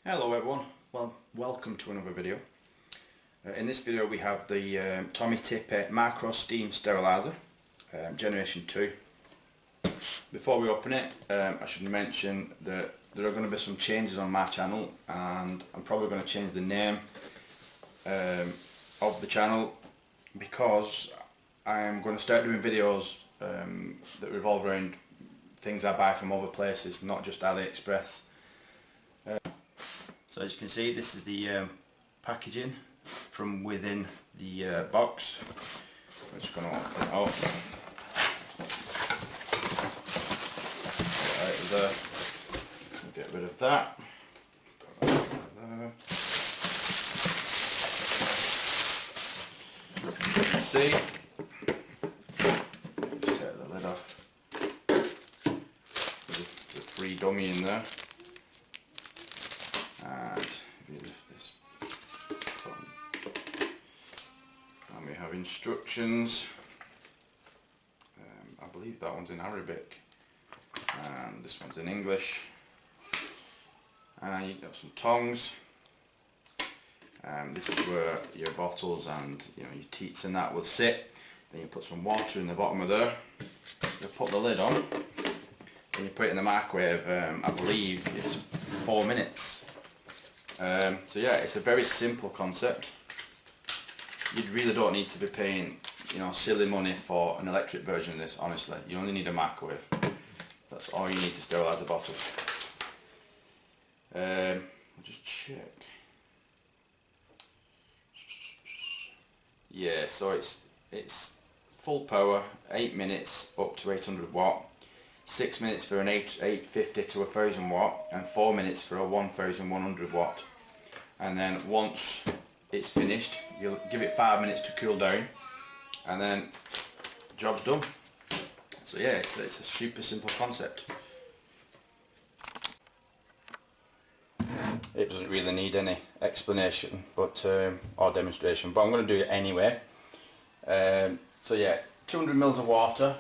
Hello everyone, well welcome to another video. In this video we have the Tommee Tippee Microwave Steriliser Generation 2. Before we open it, I should mention that there are going to be some changes on my channel, and I'm probably going to change the name of the channel because I'm going to start doing videos that revolve around things I buy from other places, not just AliExpress. So as you can see, this is the packaging from within the box. I'm just going to open it up. Right there. Get rid of that. Put that there. As you can see, just take the lid off. There's a free dummy in there. And if you lift this button, and we have instructions. I believe that one's in Arabic and this one's in English. And you have some tongs. This is where your bottles and your teats and that will sit. Then you put some water in the bottom of there. You put the lid on and you put it in the microwave. I believe it's 4 minutes. So yeah, it's a very simple concept. You really don't need to be paying silly money for an electric version of this, honestly. You only need a microwave. That's all you need to sterilise a bottle. I'll just check. Yeah, so it's full power, 8 minutes up to 800 watt. 6 minutes for an 850 to 1000 watt, and 4 minutes for a 1100 watt. And then once it's finished, you'll give it 5 minutes to cool down, and then job's done. So yeah, it's a super simple concept. It doesn't really need any explanation, but or demonstration, but I'm going to do it anyway. So yeah, 200 mils of water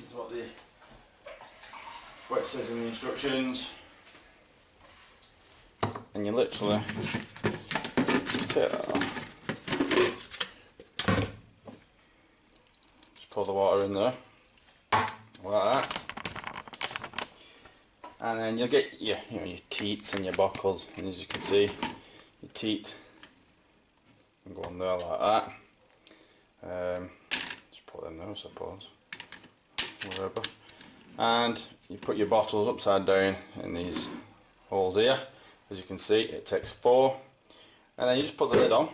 is what it says in the instructions, and you literally just take that off. Just pour the water in there like that, and then you'll get your teats and your bottles, and as you can see, your teat can go on there like that. Just put them there, I suppose, whatever. And you put your bottles upside down in these holes here. As you can see, it takes 4, and then you just put the lid on.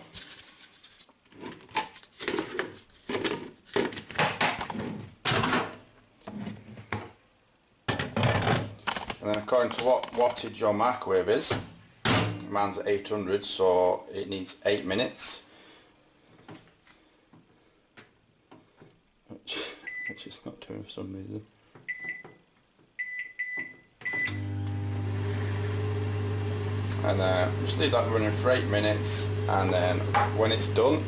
And then according to what wattage your microwave is, mine's at 800, so it needs 8 minutes. Which is not doing for some reason. And just leave that running for 8 minutes, and then when it's done,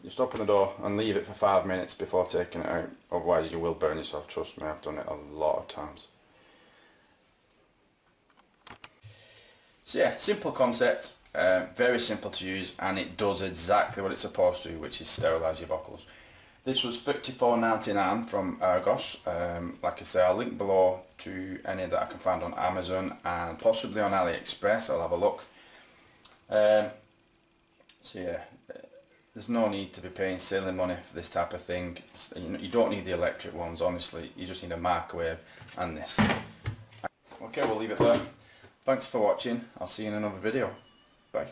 just open the door and leave it for 5 minutes before taking it out, otherwise you will burn yourself. Trust me, I've done it a lot of times. So yeah, simple concept, very simple to use, and it does exactly what it's supposed to do, which is sterilise your bottles. This was $34.99 from Argos. Like I say, I'll link below to any that I can find on Amazon and possibly on AliExpress. I'll have a look. So yeah, there's no need to be paying silly money for this type of thing. You don't need the electric ones, honestly. You just need a microwave and this. Okay, we'll leave it there. Thanks for watching. I'll see you in another video. Bye.